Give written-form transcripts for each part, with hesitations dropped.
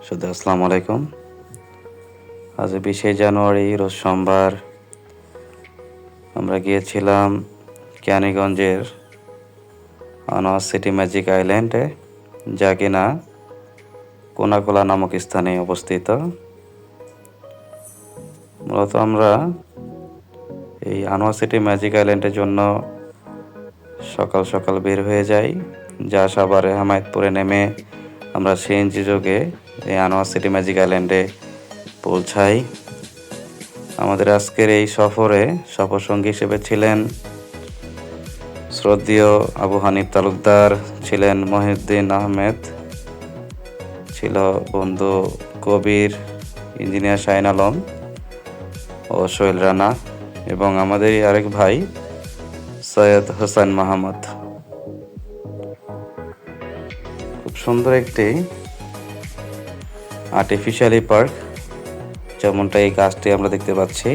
আসসালামু আলাইকুম। আজ 20শে জানুয়ারি রোজ সোমবার। আমরা গিয়েছিলাম কেরানীগঞ্জের আনোয়ার সিটি ম্যাজিক আইল্যান্ডে, যা কিনা কোনাকোলা নামক স্থানে অবস্থিত। মূলত আমরা এই আনোয়ার সিটি ম্যাজিক আইল্যান্ডের জন্য সকাল সকাল বের হয়ে যাই, যা সাভার হেমায়েতপুরে নেমে আমরা সিএনজি যোগে এই আনোয়ার সিটি ম্যাজিক আইল্যান্ডে পৌঁছাই। আমাদের আজকের এই সফরে সফরসঙ্গী হিসেবে ছিলেন শ্রদ্ধেয় আবু হানিফ তালুকদার, ছিলেন মহিউদ্দিন আহমেদ, ছিল বন্ধু কবির, ইঞ্জিনিয়ার শাহিন আলম ও সোহেল রানা, এবং আমাদেরই আরেক ভাই সৈয়দ হোসেন মাহমুদ। খুব সুন্দর একটি আর্টিফিশিয়ালি পার্ক, যেমনটা এই গাছটি আমরা দেখতে পাচ্ছি।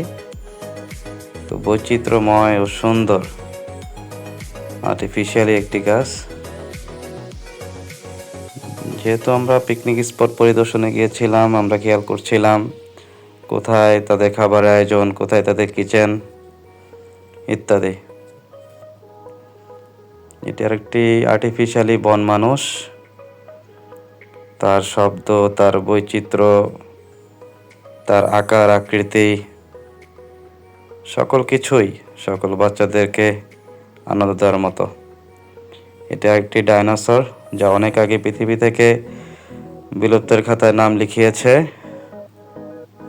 তো বৈচিত্র্যময় ও সুন্দর আর্টিফিশিয়ালি একটি গাছ। যেহেতু আমরা পিকনিক স্পট পরিদর্শনে গিয়েছিলাম, আমরা খেয়াল করছিলাম কোথায় তাদের খাবারের আয়োজন, কোথায় তাদের কিচেন ইত্যাদি। এটি আরেকটি আর্টিফিশিয়ালি বন মানুষ। তার শব্দ, তার বৈচিত্র্য, তার আকার আকৃতি, সকল কিছুই সকল বাচ্চাদেরকে আনন্দ দেওয়ার মতো। এটা একটি ডাইনোসর, যা অনেক আগে পৃথিবী থেকে বিলুপ্তের খাতায় নাম লিখিয়েছে।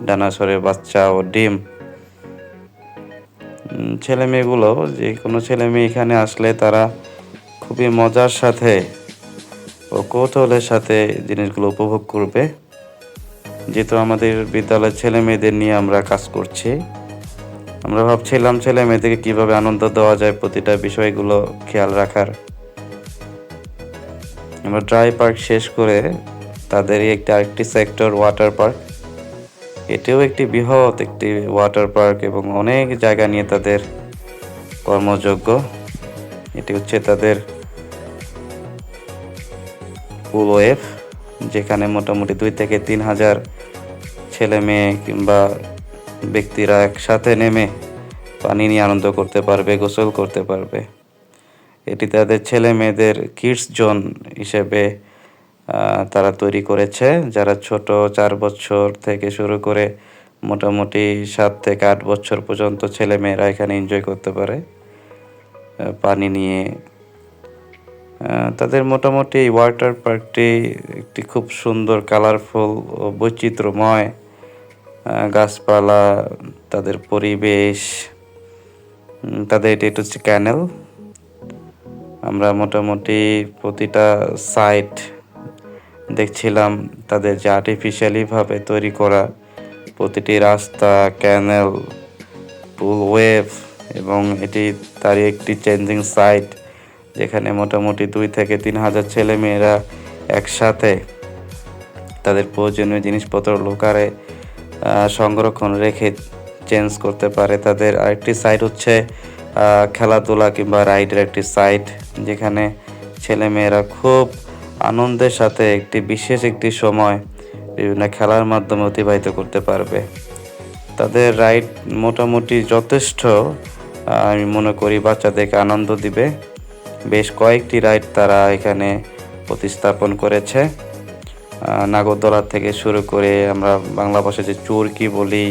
ডাইনোসরের বাচ্চা ও ডিম। ছেলে মেয়েগুলো, যে কোনো ছেলে মেয়ে এখানে আসলে তারা খুবই মজার সাথে ও কৌতূহলের সাথে জিনিসগুলো উপভোগ করবে। যেহেতু আমাদের বিদ্যালয়ের ছেলে মেয়েদের নিয়ে আমরা কাজ করছি, আমরা ভাবছিলাম ছেলে মেয়েদেরকে কীভাবে আনন্দ দেওয়া যায়, প্রতিটা বিষয়গুলো খেয়াল রাখার। আমরা ড্রাই পার্ক শেষ করে তাদেরই আরেকটি সেক্টর ওয়াটার পার্ক, এটিও একটি বৃহৎ একটি ওয়াটার পার্ক এবং অনেক জায়গা নিয়ে তাদের কর্মযোগ্য। এটি হচ্ছে তাদের পুল ওয়েভ, যেখানে মোটামুটি 2 থেকে 3 হাজার ছেলে মেয়ে কিংবা ব্যক্তিরা একসাথে নেমে পানি নিয়ে আনন্দ করতে পারবে, গোসল করতে পারবে। এটি তাদের ছেলে মেয়েদের কিডস জোন হিসেবে তারা তৈরি করেছে, যারা ছোট 4 বছর থেকে শুরু করে মোটামুটি 7 থেকে 8 বছর পর্যন্ত ছেলে মেয়েরা এখানে এনজয় করতে পারে পানি নিয়ে। তাদের মোটামুটি এই ওয়াটার পার্কটি একটি খুব সুন্দর, কালারফুল ও বৈচিত্র্যময় গাছপালা, তাদের পরিবেশ, তাদের এটি হচ্ছে ক্যানেল। আমরা মোটামুটি প্রতিটা সাইট দেখছিলাম তাদের যে আর্টিফিশিয়ালিভাবে তৈরি করা প্রতিটি রাস্তা, ক্যানেল, পুল ওয়েভ, এবং এটি তারই একটি চেঞ্জিং সাইট, যেখানে মোটামুটি 2 থেকে 3 হাজার ছেলে মেয়েরা একসাথে তাদের প্রয়োজনীয় জিনিসপত্র লোকারে সংরক্ষণ রেখে চেঞ্জ করতে পারে। তাদের আরেকটি সাইট হচ্ছে খেলাধুলা কিংবা রাইডের একটি সাইট, যেখানে ছেলে মেয়েরা খুব আনন্দের সাথে বিশেষ একটি সময় বিভিন্ন খেলার মাধ্যমে অতিবাহিত করতে পারবে। তাদের রাইড মোটামুটি যথেষ্ট, আমি মনে করি বাচ্চাদেরকে আনন্দ দিবে। বেশ কয়েকটি রাইড তারা এখানে প্রতিস্থাপন করেছে। নাগরদোলা থেকে শুরু করে আমরা বাংলা ভাষায় যে চরকি বলি,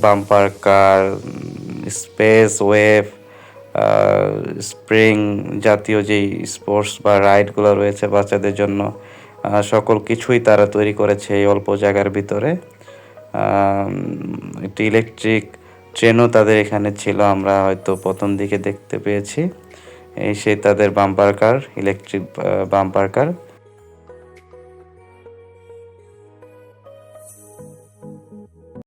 বাম্পার কার, স্পেস ওয়েভ, স্প্রিং জাতীয় যেই স্পোর্টস বা রাইডগুলো রয়েছে বাচ্চাদের জন্য, সকল কিছুই তারা তৈরি করেছে এই অল্প জায়গার ভিতরে। একটি ইলেকট্রিক ট্রেনও তাদের এখানে ছিল, আমরা হয়তো প্রথম দিকে দেখতে পেয়েছি। সেই তাদের বাম্পার কার, ইলেকট্রিক বাম্পার কার।